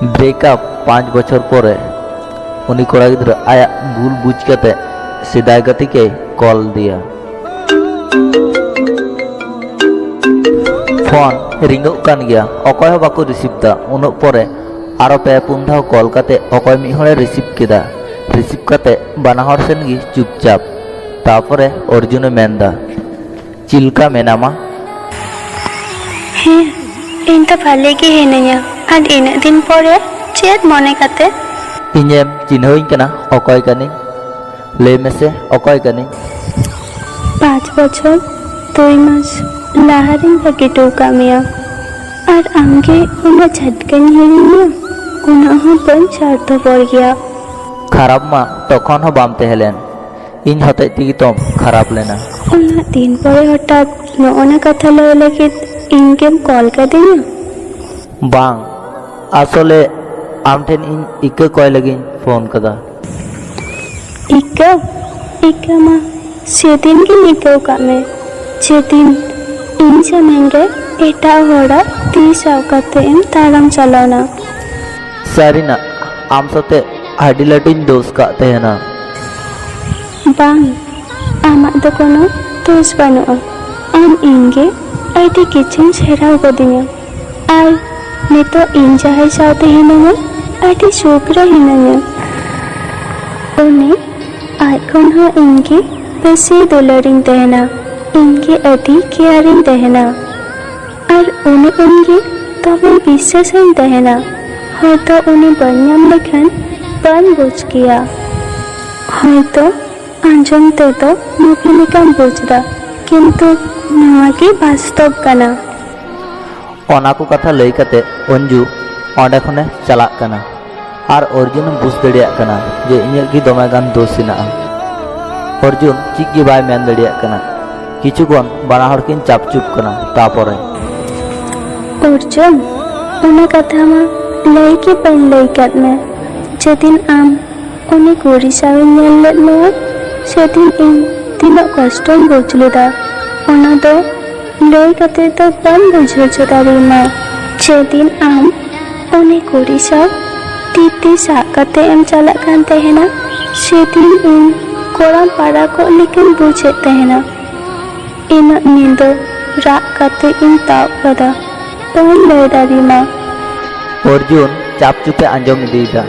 Breakup 5 बछर परे उनी कोड़ा गिद्रा आया भूल बुझ कते सेदाय गति के कॉल दिया। फोन रिंगो कान गया अकय हो बाको रिसीव दा उन परे आरो पे पुन धाव कॉल कते अकय मि हळे रिसीव केदा रिसीव कते बाना हर सेन गी चुपचाप तापरे अर्जुन मेंदा चिलका मेनामा ᱦᱮᱸ ᱤᱧ ᱫᱚ ᱵᱷᱟᱞᱮ ᱜᱮ ᱦᱤᱱᱟᱹᱧᱟ ᱟᱨ ᱤᱱᱟᱹᱜ ᱫᱤᱱ ᱯᱚᱨᱮ ᱪᱮᱫ ᱢᱚᱱᱮ ᱠᱟᱛᱮ इन्हें चिन्हई कना अकय कनी ले मेसे अकय कनी 5 বছর 2 মাস লাহারিং বাকি ᱴᱚᱠᱟ ᱢᱮᱭᱟ ᱟᱨ ᱟᱢᱜᱮ ᱚᱱᱟ ᱡᱷᱟᱴᱠᱟᱧ ᱦᱤᱲᱤᱧᱟ ᱚᱱᱟ ᱦᱚᱸ ᱵᱟᱹᱧ ᱥᱟᱨᱛᱷᱚᱯᱚᱨ ᱜᱮᱭᱟ। खराब मा तखन हो बाम तेहलेन इन हते तिगी तोम खराब लेना ᱚᱱᱟ ᱫᱤᱱ ᱯᱚᱨᱮ ᱦᱚᱴᱟᱛ ᱱᱚᱜᱼᱚᱱᱟ ᱠᱟᱛᱷᱟ ᱞᱟᱹᱭ ᱞᱟᱹᱜᱤᱫ ᱤᱧᱜᱮᱢ ᱠᱚᱞ ᱠᱟᱫᱤᱧᱟ? बांग आसले आम ठेन इन इक्के कय लगिन फोन कदा ᱤᱠᱟᱹ ᱢᱟ ᱥᱮᱫᱤᱱ ᱜᱮ ᱤᱠᱟᱹᱣ ᱠᱟᱜ ᱢᱮ ᱡᱮᱫᱤᱱ ᱤᱧ ᱥᱟᱢᱟᱝ ᱨᱮ ᱮᱴᱟᱜ ᱦᱚᱲᱟᱜ ᱛᱤ ᱥᱟᱵ ᱠᱟᱛᱮ ᱮᱢ ᱛᱟᱲᱟᱢ ᱪᱟᱞᱟᱣᱱᱟ। सारीना आम सते आडी लटुन दोष का तेहना ᱵᱟᱝ ᱟᱢᱟᱜ ᱫᱚ ᱠᱳᱱᱳ ᱫᱳᱥ ᱵᱟᱹᱱᱩᱜᱼᱟ ᱟᱢ ᱤᱧᱜᱮ ᱟᱹᱰᱤ ᱠᱤᱪᱷᱩᱢ ᱥᱮᱬᱟᱣ ᱠᱟᱫᱤᱧᱟ ᱟᱨ ᱱᱤᱛᱚᱜ ᱤᱧ ᱡᱟᱦᱟᱸᱭ ᱥᱟᱶᱛᱮ ᱦᱤᱱᱟᱹᱧᱟ ᱟᱹᱰᱤ ᱥᱩᱠ ᱨᱮ ᱦᱤᱱᱟᱹᱧᱟ ᱩᱱᱤ ᱟᱡ ᱠᱷᱚᱱ ᱦᱚᱸ ᱤᱧᱜᱮ ᱵᱮᱥᱤ ᱫᱩᱞᱟᱹᱲᱤᱧ ᱛᱟᱦᱮᱱᱟ ᱤᱧᱜᱮ ᱟᱹᱰᱤ ᱠᱮᱭᱟᱨᱤᱧ ᱛᱟᱦᱮᱱᱟ ᱟᱨ ᱩᱱᱤ ᱫᱚᱢᱮ ᱵᱤᱥᱥᱟᱹᱥᱤᱧ ᱛᱟᱦᱮᱱᱟ ᱦᱚᱭᱛᱚ ᱩᱱᱤ ᱵᱟᱹᱧ ᱧᱟᱢ ᱞᱮᱠᱷᱟᱱ ᱵᱟᱹᱧ ᱵᱩᱡᱽ ᱠᱮᱭᱟ ᱦᱚᱭᱛᱚ ᱟᱸᱡᱚᱢ ᱛᱮᱫᱚ ᱢᱩᱵᱷᱤ ᱞᱮᱠᱟᱢ बुझदा किंतु नवा के वास्तव कना ओना को कथा लई कते अंजू ओंडे खने चलाक कना आर अर्जुन बुझ दड़िया कना जे इᱧ गी दमे गान दोष हिनाआ अर्जुन चिक गी बाय मेन दड़िया कना किछुगन बाना हर किन चापचुप कना तापरे अर्जुन ओना कथा मा लई के पन लई कत में जेदिन आम उनी कुड़ी सावे नेल लेत में सेदिन इन तीना कष्टम बुझ लेदा ओना दो लई कते तो बन बुझे दाड़ीमा जेदिन आम उनी कुड़ी साव तीती सा कते एम चलाक कान तहेना सेदिन इन कोराम पाड़ा को लेकिन बुझे तहेना इन नींदो राग कते इन ताव कदा बन लई दाड़ीमा अर्जुन चापचुपे आंजम इदीदा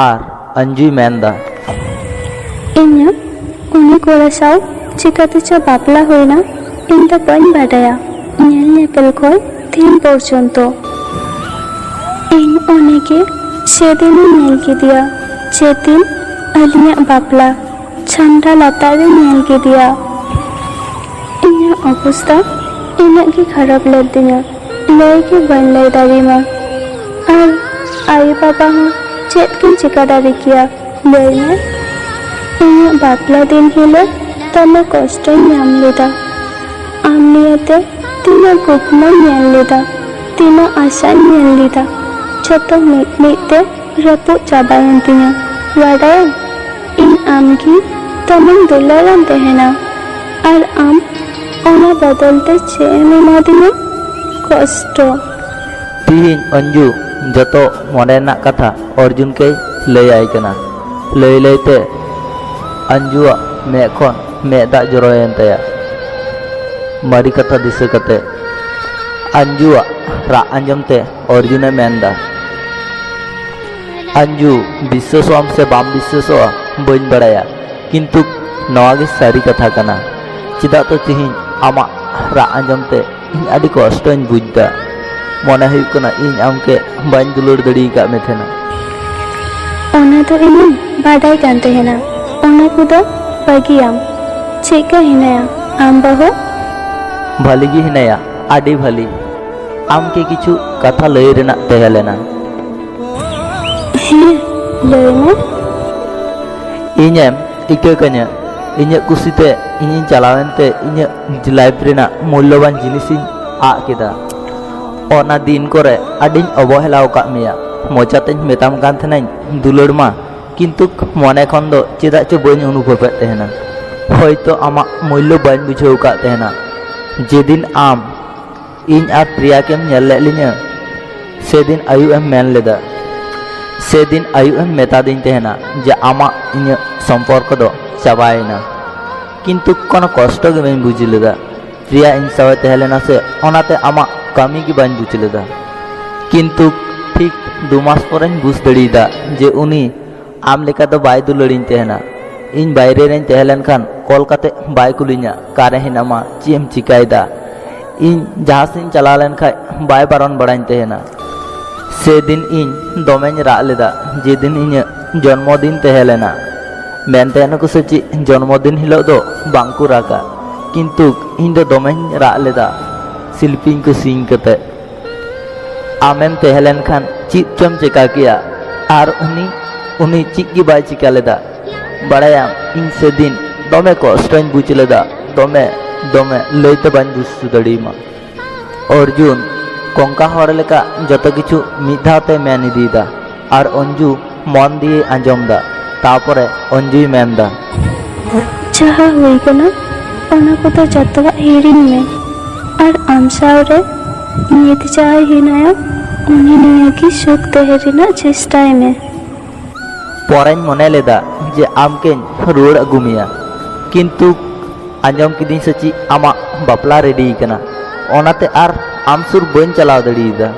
आर अंजू मेंदा इन्या उनी कोड़ा साव चिकाते च बापला होइना इन द बन बाडाया नेल नेपेल खोल तीन पर्यन्तो इन उनी के सेदिन नेल के दिया जेदिन अलिया बापला छांडा लातारे नेल के दिया इन्या अवस्था इन्या की खराब लदिया लय के बन लय दाड़ीमा आर आई बाबा हो चेत किन चिका दाड़ी किया लय में इन्या बापला दिन हिलो तमे कष्ट नाम लेदा आम नियते तीना कुकमा नेल लेदा तीना आशा नेल लेदा छतो मिते रपु चाबायन तिया वाडाय इन आमगी तमन दुलाराम तहेना आर आम ओना बदलते चेम एमा दिया कष्ट तीन अंजू जतो मोनेना कथा अर्जुन के लई आय कना लई लईते अंजुआ मे खन मे दा जरोयन तया मारी कथा दिसे कते अंजुआ रा अंजमते अर्जुन मेंदा अंजू विश्वासम से बाम विश्वासवा बइन बड़ाया किंतु नवा गे सारी कथा कना चिदा तो तिहिन आमा रा अंजमते इन आदि कष्टन बुझदा मने हुई कना इन आमके बाइन दुलड़ दड़ी का मे थेना ओना तो इन बाडाय कान तहेना ओना कुदो बगियाम चेका हिनाया आम बहो भली गी हिनाया आडी भली आम के किछु कथा लई रेना तेहलेना हे लय में इñem इके कन्या इñe कुसिते इñ चलावेनते इñ लाइफ रेना मूल्यवान जिनिसिन आ केदा ओना दिन करे आडिन अवहेलाव का मेया मोचाते मेताम कान थनाई दुलड़ मा किंतु मने खन दो चेदा चो बइन अनुभव तेहना हयतो आमा मूल्य बइन बुझाव का तेहना जेदिन आम इन आर प्रिया केम नेल लेत लिया सेदिन आयु एम मेन लेदा सेदिन आयु एम मेता दिन तेहना जे आमा इन्या सम्पर्क दो चाबायना किन्तु कोनो कष्ट गे बाइन बुझ लेदा प्रिया इन सावे तहेलेना से ओनाते आमा कामी की बाइन बुझ लेदा किन्तु ठीक 2 मास परेन बुझ दड़ीदा जे उनी आम लेका दो बाय दुलड़ीन तेहना इन बायरे रेन तहेलेन खान कॉल काते बाय कुलिnya कारे हिनामा चेम चिकायदा इन जहाँ सेन चला लेन खाय बाय बारन बड़ाइन तेहना सेदिन इन दोमेन राग लेदा जेदिन इन जन्मदिन तहेलेना मेनतेन को से ची जन्मदिन हिलो दो बांकु रागा किन्तु इन दो दोमेन राग लेदा शिल्पी को सिंग कते आमेम तहेलेन खान ची चम चिका किया आर उनी चिक की बाय चिका लेदा बड़ाया इन सेदिन दोमे कष्टन बुझ लेदा दोमे दोमे लैते बाñ बुझ दड़ीमा अर्जुन कंका हर लेका जतो किछु मिद धावते मेन इदीदा और अंजू मन दिए आंजमदा तारपरे अंजुई मेनदा जहाँ हुई कना ओना को तो जतवा हिरिन में और आम सावरे नियत जहाँ हिनाया उन्हीं निया की सुख तहरीना चेष्टाय में परेन मने लेदा जे आमकेन रुड़ अगुमिया किन्तु आंजम किदिन सची आमा बापला रेडी कना ओनाते आर आम सुर बन चलाव दड़ीदा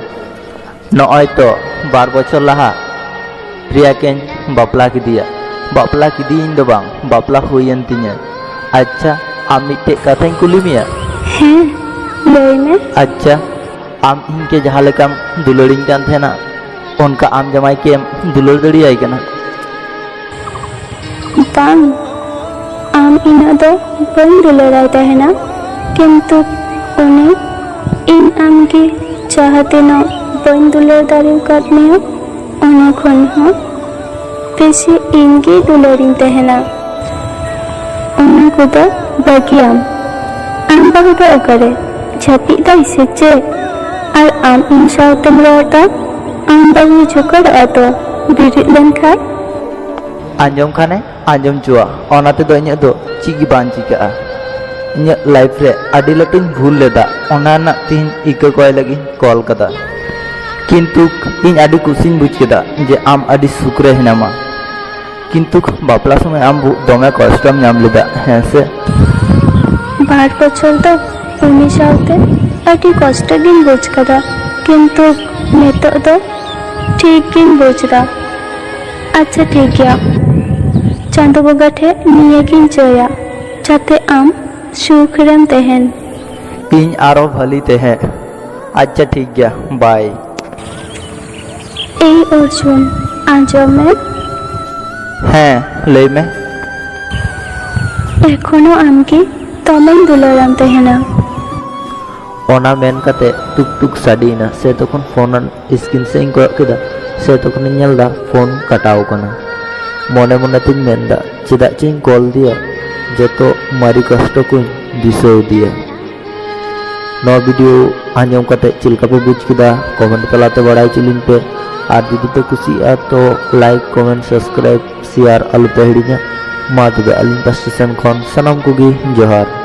नॉय तो 12 बछर लहा प्रिया केन बापला किदिया बापला किदीन दो बांग बापला हुयन तिnya अच्छा आम मिट्टे कथाኝ कुली मिया हैं लय में अच्छा आम इनके जहाँ लेकाम दुलड़ीन कान थेना उनका आम जमाई के दुलड़ दड़ी आई कना बांग आम इना दो बन दुलड़ाई तहना किंतु उन्हें इन आम की चाहते न बन दुलड़ दारू करने उन्हें खन हो पेशी इनकी दुलड़ीन तहना उन्हें को तो बाकियाम आम बहु तो करे छपी दाई सेचे और आम इन साउते रोटा आम बहु झुकड़ आतो बिरित लन खाय आंजम खाने आंजम चुआ ओनाते दो इन्या दो चिगी बान चिका इन्या लाइफ रे आदि लटुन भूल लेदा ओना ना तीन इका कोय लगी कॉल कदा किन्तु इन आदि कुसिन बुझ केदा जे आम आदि सुकरे हिनामा किन्तु बापला समय आम दोमे कष्टम नाम लेदा हेसे 12 बछर तो उनी साउते आदि कष्ट गिन बुझ कदा किन्तु नेतो दो ठीक गिन बुझदा अच्छा ठीक गया चांदो बंगा ठे निये गिन चया जाते आम सुख रेम तहन इन आरो भली तेहे अच्छा ठीक गया बाय ए अर्जुन आंजम में हैं लय में एखोनो आम की तमें दुलड़ाम तहना ओना मेन कते टुक टुक साडीना से तखन फोन स्क्रीन से इंको केदा से तखन नेलदा फोन कटाव कना मने मने तिन मेनदा चेदा चिन कॉल दिया जतो मारी कष्ट को दिसो दिया नो वीडियो आंजम कते चिलका पे बुझ केदा कमेंट तलाते बड़ाई चिलिन पे और जुदी पे खुशी आ तो लाइक कमेंट सब्सक्राइब शेयर आलु पे हिड़िया मा तबे अलिन पास स्टेशन खन सनम कुगी जोहार।